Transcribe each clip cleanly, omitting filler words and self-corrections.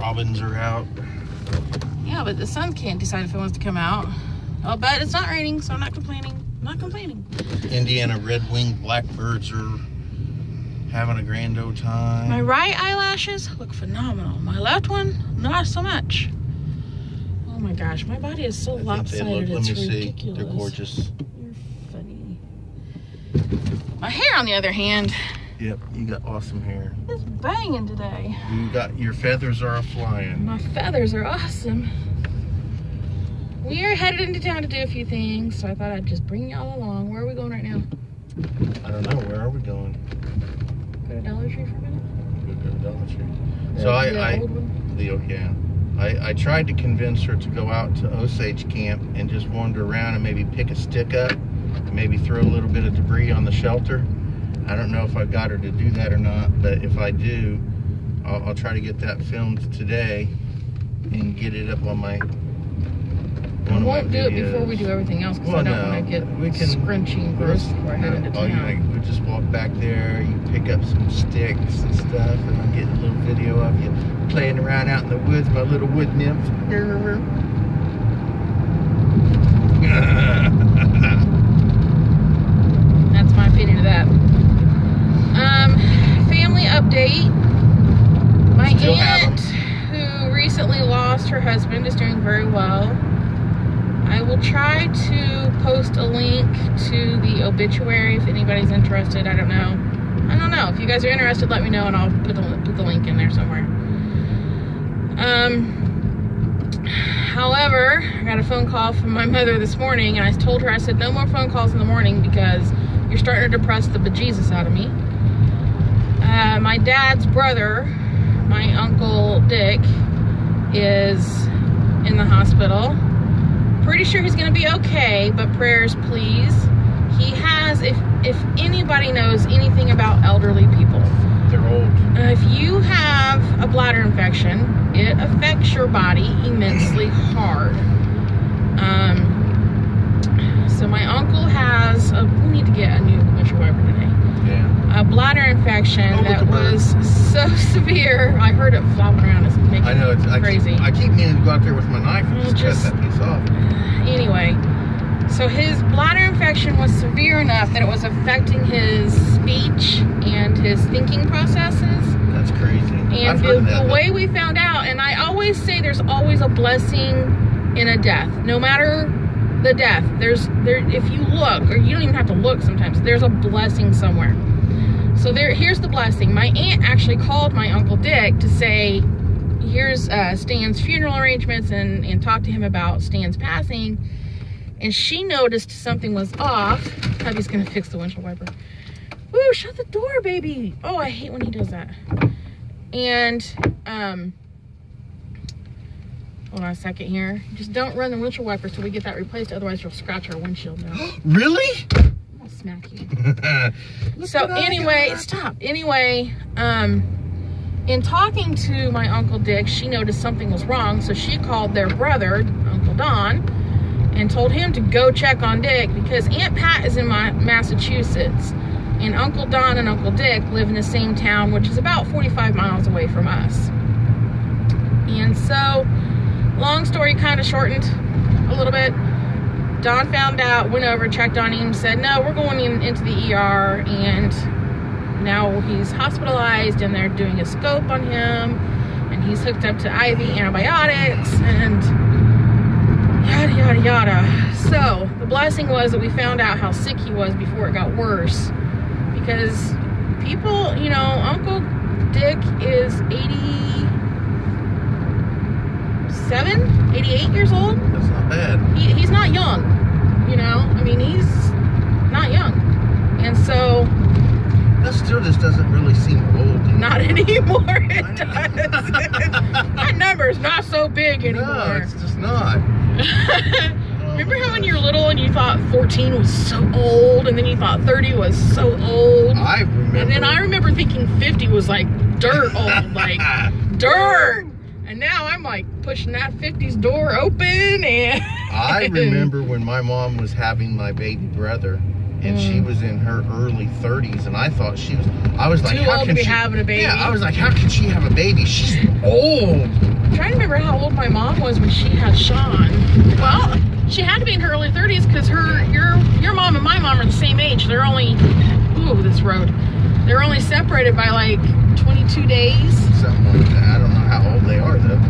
Robins are out. Yeah, but the sun can't decide if it wants to come out. Oh, but it's not raining, so I'm not complaining. I'm not complaining. Indiana red-winged blackbirds are having a grand old time. My right eyelashes look phenomenal. My left one, not so much. Oh my gosh, my body is so lopsided. It's ridiculous. They're gorgeous. You're funny. My hair, on the other hand. Yep, you got awesome hair. It's banging today. You got your feathers are flying. My feathers are awesome. We are headed into town to do a few things, so I thought I'd just bring y'all along. Where are we going right now? I don't know. Where are we going? Go to Dollar Tree for a minute? We'll go to Dollar Tree. So I tried to convince her to go out to Osage Camp and just wander around and maybe pick a stick up and maybe throw a little bit of debris on the shelter. I don't know if I got her to do that or not, but if I do, I'll try to get that filmed today and get it up on my I won't do it before we do everything else, because I don't want to get scrunchy and gross before I head into town. We just walk back there, you pick up some sticks and stuff, and I'll get a little video of you playing around out in the woods, my little wood nymph. That's my opinion of that. Family update. My aunt, who recently lost her husband, is doing very well. I will try to post a link to the obituary if anybody's interested. I don't know. If you guys are interested, let me know and I'll put the link in there somewhere. However, I got a phone call from my mother this morning, and I told her, I said, no more phone calls in the morning because you're starting to depress the bejesus out of me. My dad's brother, my Uncle Dick, is in the hospital. Pretty sure he's gonna be okay, but prayers please. He has, if anybody knows anything about elderly people, they're old. If you have a bladder infection, it affects your body immensely hard. So my uncle has we need to get a new windshield wiper today. Yeah. A bladder infection that was so severe. I heard it flopping around. It's making crazy. I keep meaning to go out there with my knife and just cut that piece off. Anyway, so his bladder infection was severe enough that it was affecting his speech and his thinking processes. That's crazy. And the way we found out, and I always say there's always a blessing in a death. No matter the death, if you look, or you don't even have to look sometimes, there's a blessing somewhere. So here's the blessing. My aunt actually called my Uncle Dick to say, here's Stan's funeral arrangements, and talk to him about Stan's passing. And she noticed something was off. Hubby's gonna fix the windshield wiper. Woo, shut the door, baby. Oh, I hate when he does that. And hold on a second here. Just don't run the windshield wiper till we get that replaced, otherwise you'll scratch our windshield now. Really? I'll smack you. So anyway, stop. Anyway, in talking to my Uncle Dick, she noticed something was wrong, so she called their brother, Uncle Don, and told him to go check on Dick because Aunt Pat is in Massachusetts, and Uncle Don and Uncle Dick live in the same town, which is about 45 miles away from us. And so, long story kind of shortened a little bit. Don found out, went over, checked on him, said, no, we're going into the ER, and now he's hospitalized, and they're doing a scope on him, and he's hooked up to IV antibiotics, and yada, yada, yada. So, the blessing was that we found out how sick he was before it got worse, because people, you know, Uncle Dick is 87, 88 years old. That's not bad. He's not young, you know? I mean, he's not young. And so... that still just doesn't really seem old anymore. Not anymore, it does. That number's not so big anymore. No, it's just not. Remember how when you were little and you thought 14 was so old, and then you thought 30 was so old? I remember. And then I remember thinking 50 was like dirt old, like dirt. And now I'm like pushing that 50's door open, and I remember when my mom was having my baby brother, and she was in her early 30s, and I thought I was like, too how old can to be she having a baby? Yeah, I was like, how can she have a baby? She's old. I'm trying to remember how old my mom was when she had Sean. Well, she had to be in her early 30s because your mom and my mom are the same age. They're only, this road. They're only separated by like 22 days. Something like that. I don't know how old they are though.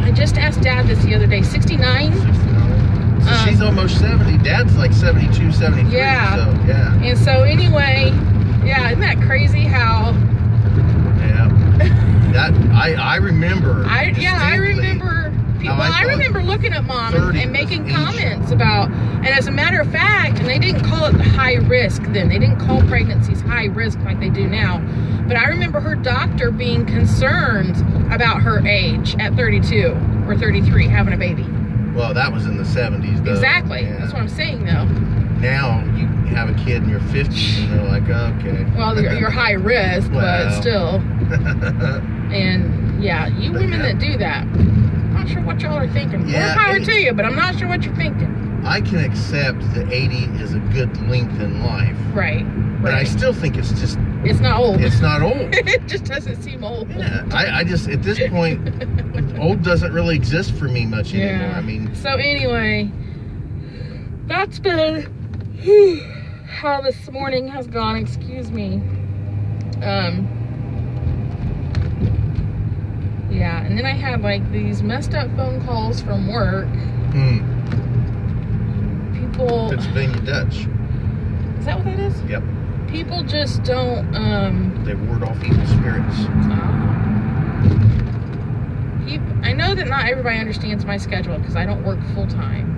I just asked Dad this the other day. 69? 69. So she's almost 70. Dad's like 72, 73. Yeah. So, yeah. And so anyway, yeah, isn't that crazy how... Yeah. That, I remember. I remember... I remember looking at Mom and making comments about... And as a matter of fact, and they didn't call it high risk then. They didn't call pregnancies high risk like they do now. But I remember her doctor being concerned about her age at 32 or 33, having a baby. Well, that was in the 70s, though. Exactly. Yeah. That's what I'm saying, though. Now, you have a kid in your 50s, and they're like, okay. Well, you're high risk, but still. And, yeah, you women that do that, I'm not sure what y'all are thinking. Yeah, More power to you, but I'm not sure what you're thinking. I can accept that 80 is a good length in life. Right. But I still think it's just... It's not old. It's not old. It just doesn't seem old. Yeah, I just, at this point, old doesn't really exist for me much anymore. I mean... So anyway, that's been how this morning has gone. Excuse me. Yeah, and then I had like these messed up phone calls from work. People... Pennsylvania Dutch. Is that what that is? Yep. People just don't, They ward off evil spirits. I know that not everybody understands my schedule because I don't work full-time.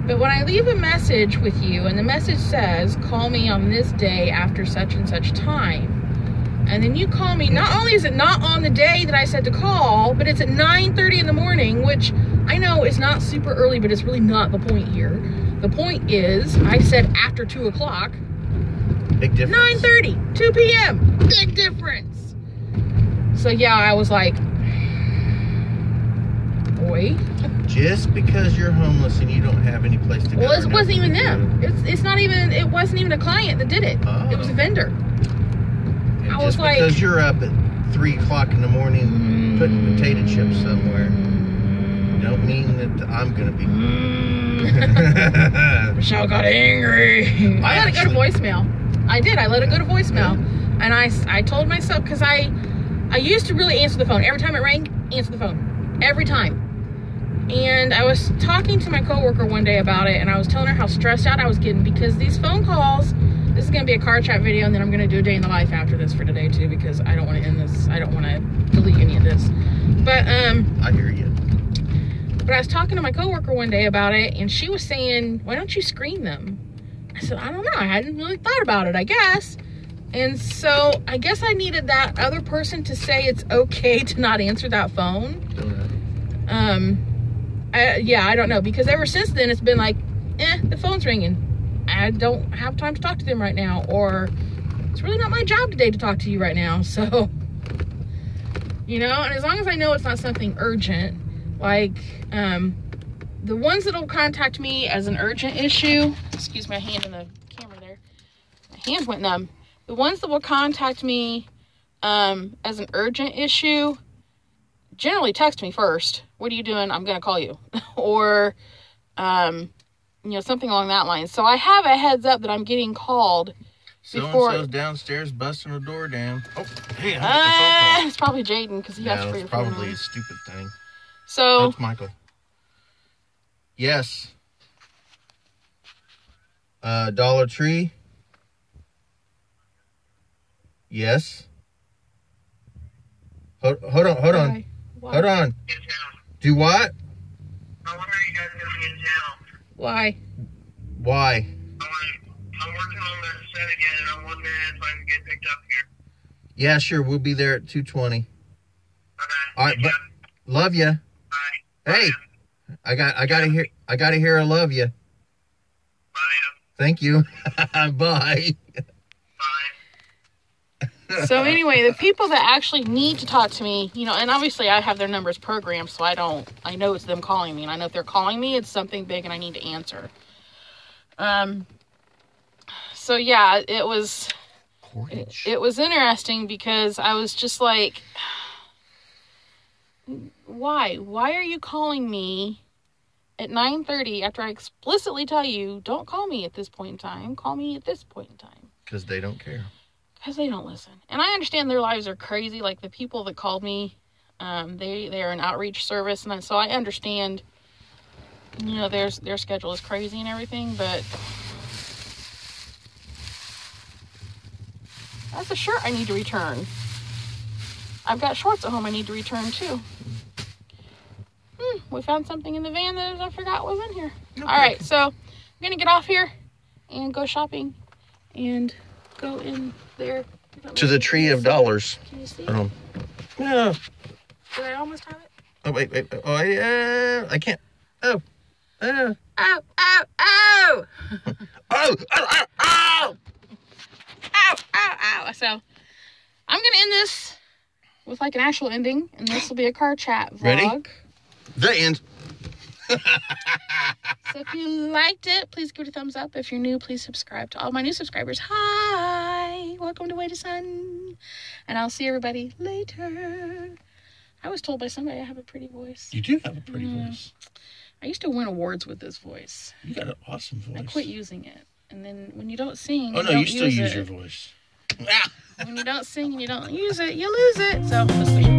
But when I leave a message with you and the message says, call me on this day after such and such time, and then you call me, not only is it not on the day that I said to call, but it's at 9:30 in the morning, which I know is not super early, but it's really not the point here. The point is, I said after 2 o'clock. Big difference. 9:30, 2 p.m. Big difference. So yeah, I was like, boy. Just because you're homeless and you don't have any place to go. Well, it wasn't even them. It wasn't even a client that did it. Oh. It was a vendor. And I was just like, because you're up at 3 o'clock in the morning putting potato chips somewhere, don't mean that I'm gonna be. Michelle got angry. I let it go to voicemail. I did. I let it go to voicemail. And I told myself, because I used to really answer the phone. Every time it rang, answer the phone. Every time. And I was talking to my coworker one day about it, and I was telling her how stressed out I was getting because these phone calls, this is going to be a car chat video, and then I'm going to do a day in the life after this for today too, because I don't want to end this. I don't want to delete any of this. But, I hear you. But I was talking to my coworker one day about it, and she was saying, why don't you screen them? I said, I don't know. I hadn't really thought about it, I guess. And so I guess I needed that other person to say it's okay to not answer that phone. Yeah, I don't know. Because ever since then, it's been like, the phone's ringing. I don't have time to talk to them right now. Or it's really not my job today to talk to you right now. So, you know, and as long as I know it's not something urgent, like, the ones that will contact me as an urgent issue, excuse my hand in the camera there, my hand went numb. The ones that will contact me as an urgent issue generally text me first. What are you doing? I'm going to call you. Or, you know, something along that line. So I have a heads up that I'm getting called before. So-and-so's downstairs busting the door down. Oh, hey, I got the phone call. It's probably Jaden because he has to. It's probably a stupid thing. So. That's Michael. Yes. Dollar Tree. Yes. Hold on. Why? Hold on. Do what? When are you guys going to be in town? Why? Why? I'm working on that set again, and I'm wondering if I can get picked up here. Yeah, sure. We'll be there at 2:20. Okay. All right, but love you. Bye. Hey, I gotta hear I love you. Love you. Thank you. Bye. So anyway, the people that actually need to talk to me, you know, and obviously I have their numbers programmed, so I know it's them calling me, and I know if they're calling me, it's something big and I need to answer. So yeah, it was Portage. it was interesting because I was just like, why are you calling me at 9:30 after I explicitly tell you don't call me at this point in time, call me at this point in time? Because they don't care. Because they don't listen. And I understand their lives are crazy. Like the people that called me, they are an outreach service, and so I understand, you know, their schedule is crazy and everything, but that's a shirt I need to return. I've got shorts at home I need to return too. We found something in the van that I forgot was in here. Okay. All right, so I'm gonna get off here and go shopping and go in there to the tree of dollars. Can you see? Yeah. Did I almost have it? Oh wait. Oh yeah. I can't. Oh. Ow! Oh! Oh! Oh! Oh! Ow! So I'm gonna end this with like an actual ending, and this will be a car chat vlog. Ready? The end. So if you liked it, please give it a thumbs up. If you're new, please subscribe. To all my new subscribers, hi! Welcome to Way to Sun. And I'll see everybody later. I was told by somebody I have a pretty voice. You do have a pretty voice. I used to win awards with this voice. You got an awesome voice. I quit using it. And then when you don't sing, oh no, you still use your voice. When you don't sing and you don't use it, you lose it. So let's leave.